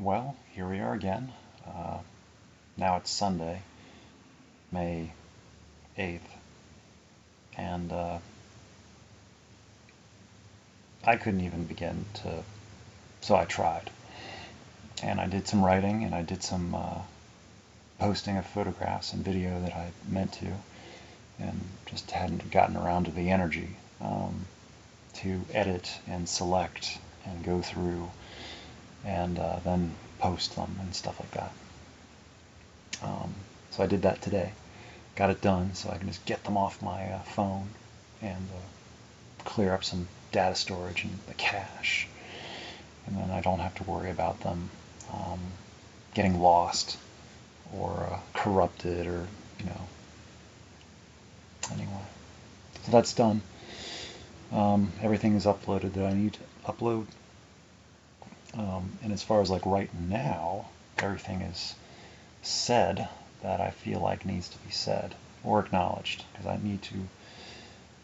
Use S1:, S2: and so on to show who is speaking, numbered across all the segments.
S1: Well, here we are again. Now it's Sunday, May 8th, and I couldn't even begin to, so I tried. And I did some writing, and I did some posting of photographs and video that I meant to, and just hadn't gotten around to the energy to edit and select and go through and then post them and stuff like that. So I did that today. Got it done so I can just get them off my phone and clear up some data storage and the cache. And then I don't have to worry about them getting lost or corrupted or, anyway. So that's done. Everything is uploaded that I need to upload. And as far as like right now, everything is said that I feel like needs to be said or acknowledged, because I need to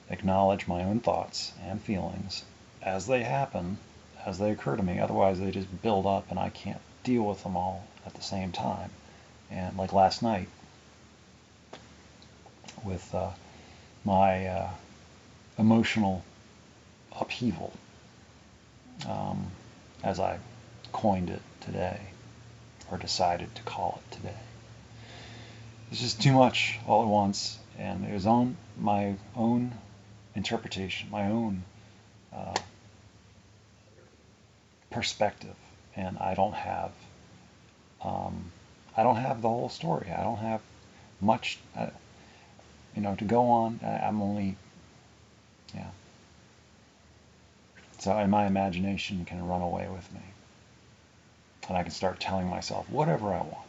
S1: acknowledge my own thoughts and feelings as they happen, as they occur to me. Otherwise they just build up and I can't deal with them all at the same time. And like last night with my emotional upheaval, as I coined it today, or decided to call it today. It's just too much all at once, and it was on my own interpretation, my own perspective, and I don't have the whole story. I don't have much, to go on. I'm only, yeah. So, and my imagination can run away with me, and I can start telling myself whatever I want,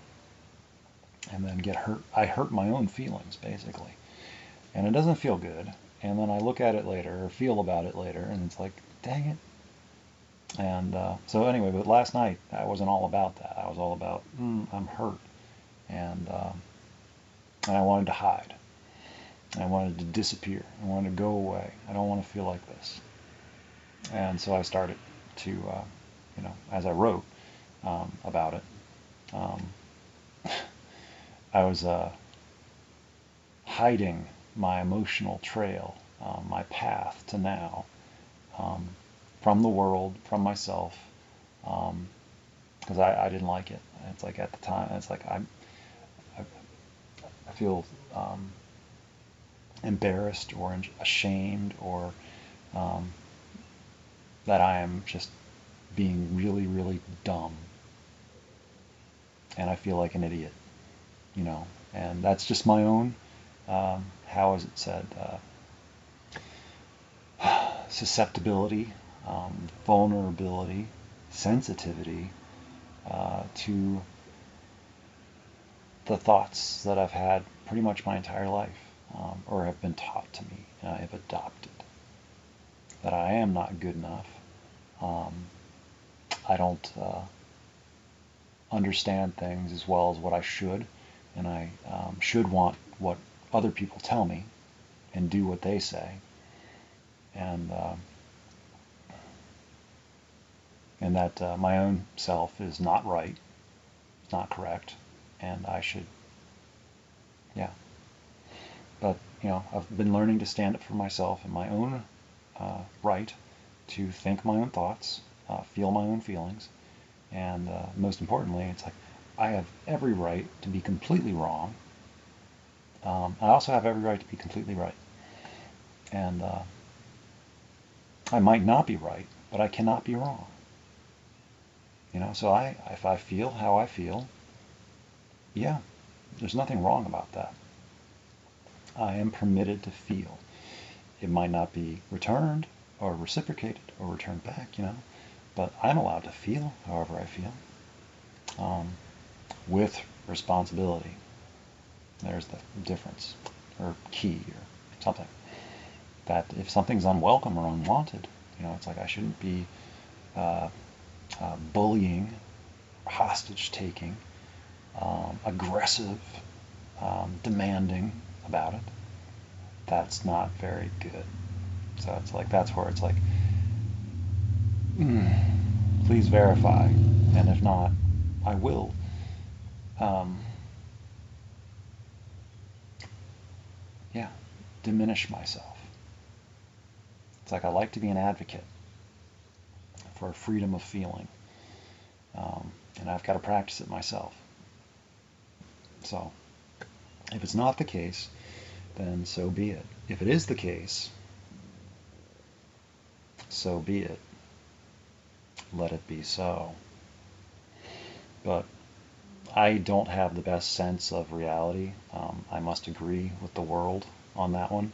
S1: and then get hurt. I hurt my own feelings, basically, and it doesn't feel good. And then I look at it later, or feel about it later, and it's like, dang it. And so anyway, but last night I wasn't all about that. I was all about, I'm hurt, and I wanted to hide. I wanted to disappear. I wanted to go away. I don't want to feel like this. And so I started to, as I wrote about it, I was hiding my emotional trail, my path to now, from the world, from myself, because I didn't like it. It's like at the time, it's like I feel embarrassed or ashamed, or that I am just being really, really dumb, and I feel like an idiot, and that's just my own, how is it said, susceptibility, vulnerability, sensitivity to the thoughts that I've had pretty much my entire life, or have been taught to me, and I have adopted. That I am not good enough. I don't understand things as well as what I should, and I should want what other people tell me and do what they say, and that my own self is not right, it's not correct, and I should, yeah. But I've been learning to stand up for myself and my own right to think my own thoughts, feel my own feelings, and most importantly, it's like I have every right to be completely wrong. I also have every right to be completely right, and I might not be right, but I cannot be wrong. So if I feel how I feel, yeah, there's nothing wrong about that. I am permitted to feel. It might not be returned or reciprocated or returned back, but I'm allowed to feel however I feel, with responsibility. There's the difference, or key, or something. That if something's unwelcome or unwanted, it's like I shouldn't be bullying, hostage taking, aggressive, demanding about it. That's not very good. So it's like, that's where it's like, please verify, and if not, I will yeah, diminish myself. It's like I like to be an advocate for freedom of feeling, and I've got to practice it myself. So if it's not the case, then so be it. If it is the case, so be it. Let it be so. But I don't have the best sense of reality. I must agree with the world on that one.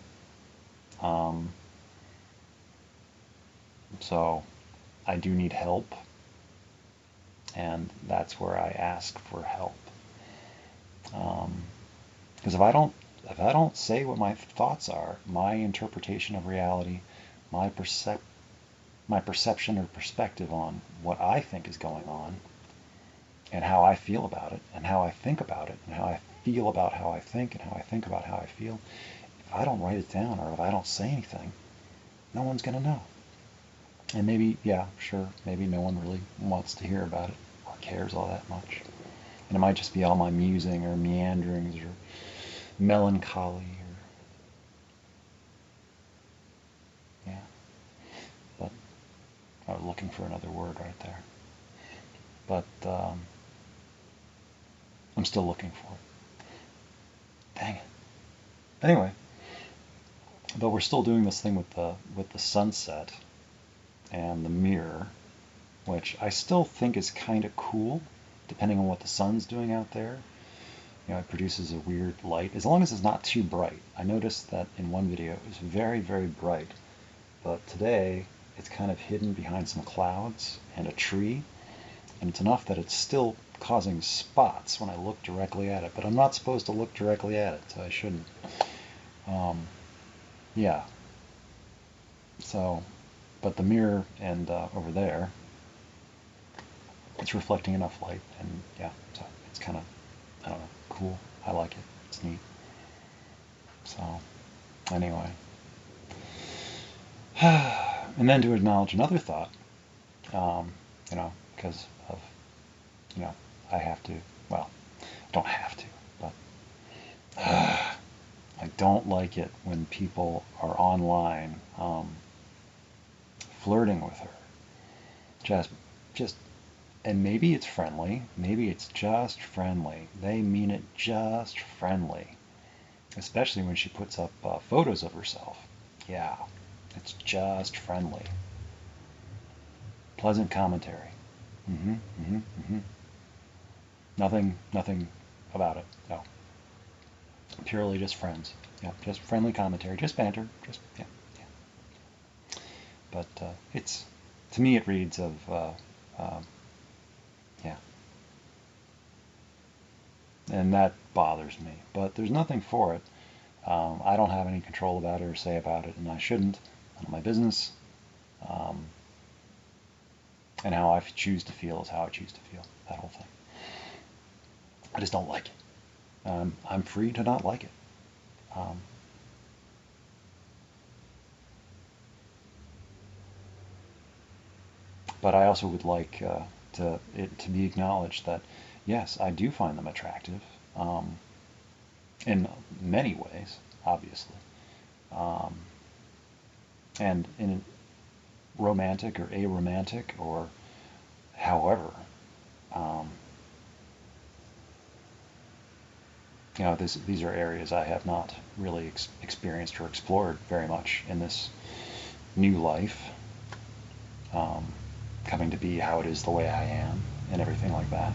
S1: So I do need help, and that's where I ask for help. Because if I don't say what my thoughts are, my interpretation of reality, my perception or perspective on what I think is going on, and how I feel about it, and how I think about it, and how I feel about how I think, and how I think about how I feel, if I don't write it down or if I don't say anything, no one's going to know. And maybe, yeah, sure, maybe no one really wants to hear about it or cares all that much. And it might just be all my musing or meanderings or melancholy or, yeah. But I was looking for another word right there. But I'm still looking for it. Dang it. Anyway, though we're still doing this thing with the sunset and the mirror, which I still think is kind of cool, depending on what the sun's doing out there. You know, it produces a weird light, as long as it's not too bright. I noticed that in one video it was very, very bright, but today it's kind of hidden behind some clouds and a tree, and it's enough that it's still causing spots when I look directly at it, but I'm not supposed to look directly at it, so I shouldn't. Yeah. So, but the mirror and over there, it's reflecting enough light, and yeah, so it's kind of, I don't know, cool. I like it. It's neat. So, anyway. And then to acknowledge another thought, you know, because of, you know, I have to, well, I don't have to, but I don't like it when people are online flirting with her. Just, and maybe it's friendly, maybe it's just friendly. They mean it just friendly, especially when she puts up photos of herself. Yeah, it's just friendly. Pleasant commentary. Mm-hmm, mm-hmm, mm-hmm. Nothing about it. No. Purely just friends. Yeah, just friendly commentary, just banter, just yeah, yeah. But it's, to me, it reads of yeah, and that bothers me. But there's nothing for it. I don't have any control about it or say about it, and I shouldn't. None of my business. And how I choose to feel is how I choose to feel. That whole thing. I just don't like it. I'm free to not like it. But I also would like it to be acknowledged that, yes, I do find them attractive in many ways, obviously. And in romantic or aromantic or however, you know, these are areas I have not really experienced or explored very much in this new life, coming to be how it is the way I am and everything like that.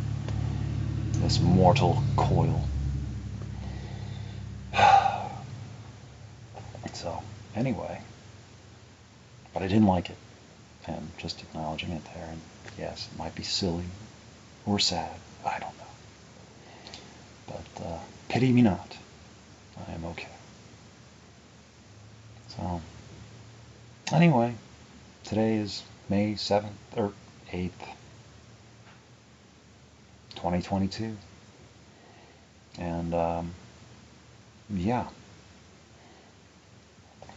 S1: This mortal coil. So, anyway, but I didn't like it, and just acknowledging it there, and yes, it might be silly or sad, I don't know. But pity me not. I am okay. So, anyway, today is May 7th, or 8th, 2022. And, yeah,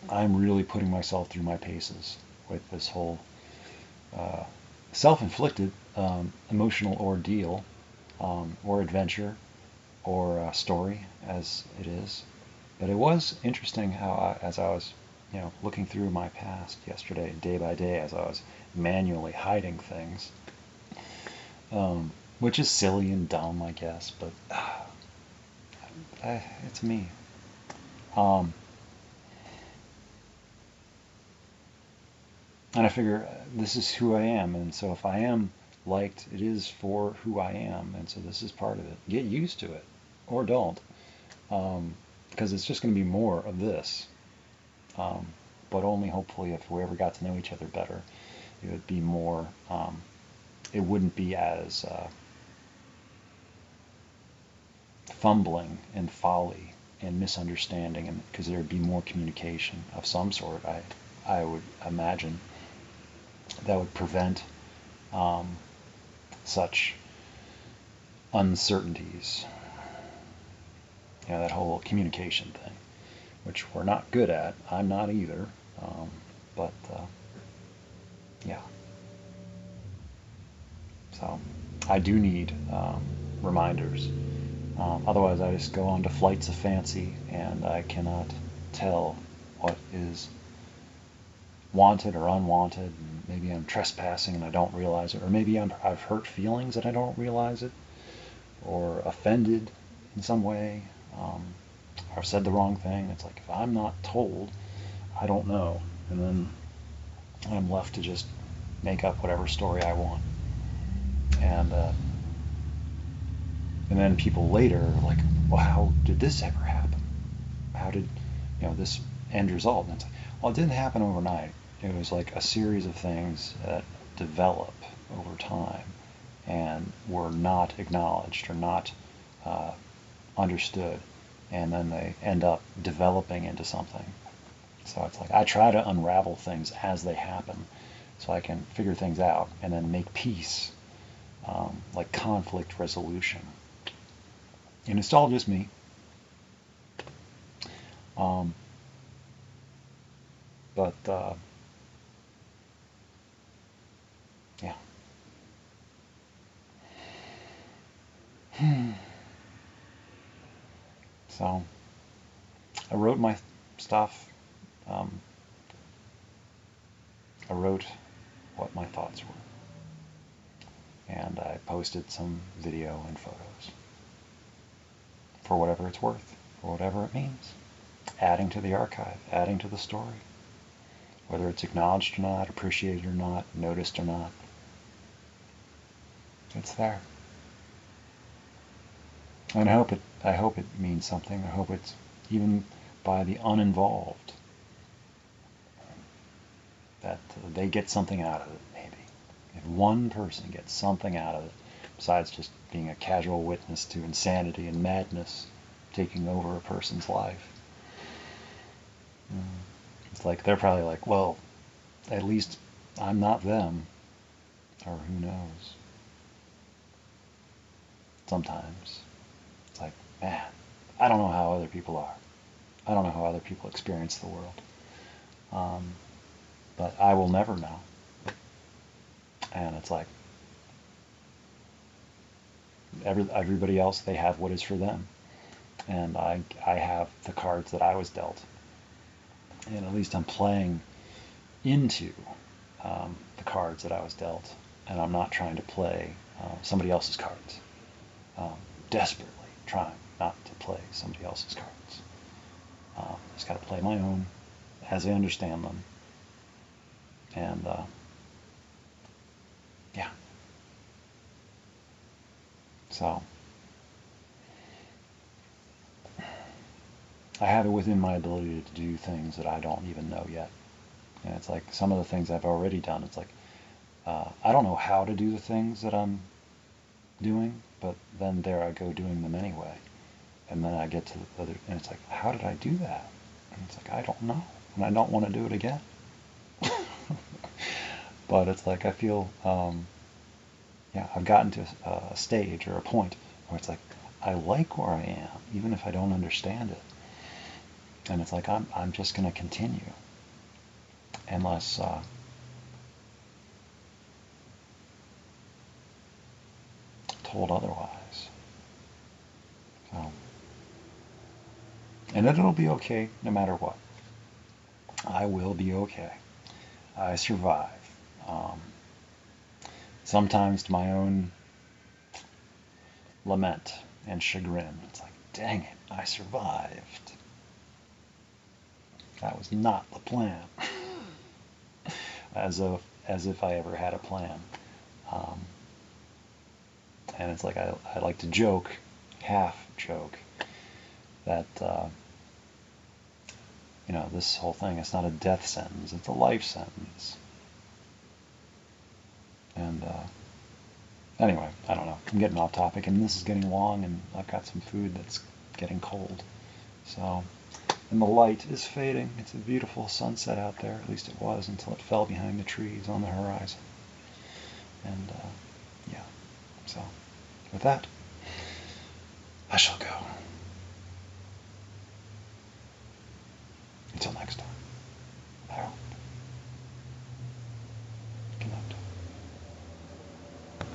S1: I'm really putting myself through my paces with this whole self-inflicted emotional ordeal or adventure or story as it is. But it was interesting how, as I was, looking through my past yesterday, day by day, as I was manually hiding things, which is silly and dumb, I guess, but it's me. And I figure this is who I am, and so if I am liked, it is for who I am, and so this is part of it. Get used to it, or don't, because it's just going to be more of this. But only hopefully if we ever got to know each other better, it would be more. It wouldn't be as fumbling and folly and misunderstanding, and because there would be more communication of some sort. I would imagine that would prevent such uncertainties. That whole communication thing, which we're not good at. I'm not either. But yeah. So I do need reminders. Otherwise, I just go on to flights of fancy, and I cannot tell what is wanted or unwanted. And maybe I'm trespassing and I don't realize it, or maybe I've hurt feelings and I don't realize it, or offended in some way, or said the wrong thing. It's like, if I'm not told, I don't know, and then I'm left to just make up whatever story I want. And then people later are like, well, how did this ever happen? How did this end result? And it's like, well, it didn't happen overnight. It was like a series of things that develop over time and were not acknowledged or not understood, and then they end up developing into something. So it's like I try to unravel things as they happen so I can figure things out and then make peace, like conflict resolution. And it's all just me. But yeah. So I wrote my stuff. I wrote what my thoughts were. And I posted some video and photos. For whatever it's worth, for whatever it means. Adding to the archive, adding to the story. Whether it's acknowledged or not, appreciated or not, noticed or not, it's there. And I hope it means something. I hope it's even by the uninvolved that they get something out of it, maybe. If one person gets something out of it, besides just being a casual witness to insanity and madness taking over a person's life. It's like, they're probably like, well, at least I'm not them. Or who knows. Sometimes. It's like, man, I don't know how other people are. I don't know how other people experience the world. But I will never know. And it's like, everybody else, they have what is for them. And I have the cards that I was dealt. And at least I'm playing into the cards that I was dealt. And I'm not trying to play somebody else's cards. Desperately trying not to play somebody else's cards. Just got to play my own as I understand them. And yeah. So I have it within my ability to do things that I don't even know yet. And it's like some of the things I've already done. It's like I don't know how to do the things that I'm doing, but then there I go doing them anyway. And then I get to the other, and it's like, how did I do that? And it's like, I don't know, and I don't want to do it again. But it's like I feel, I've gotten to a stage or a point where it's like I like where I am, even if I don't understand it. And it's like I'm just going to continue, unless told otherwise. And it'll be okay no matter what. I will be okay. I survive. Um, Sometimes to my own lament and chagrin. It's like, dang it, I survived. That was not the plan. As if I ever had a plan. Um, and it's like I like to joke, half joke, that this whole thing, it's not a death sentence, it's a life sentence. And anyway, I don't know. I'm getting off topic, and this is getting long, and I've got some food that's getting cold. So, and the light is fading. It's a beautiful sunset out there. At least it was until it fell behind the trees on the horizon. And yeah, so with that, I shall go. Until next time.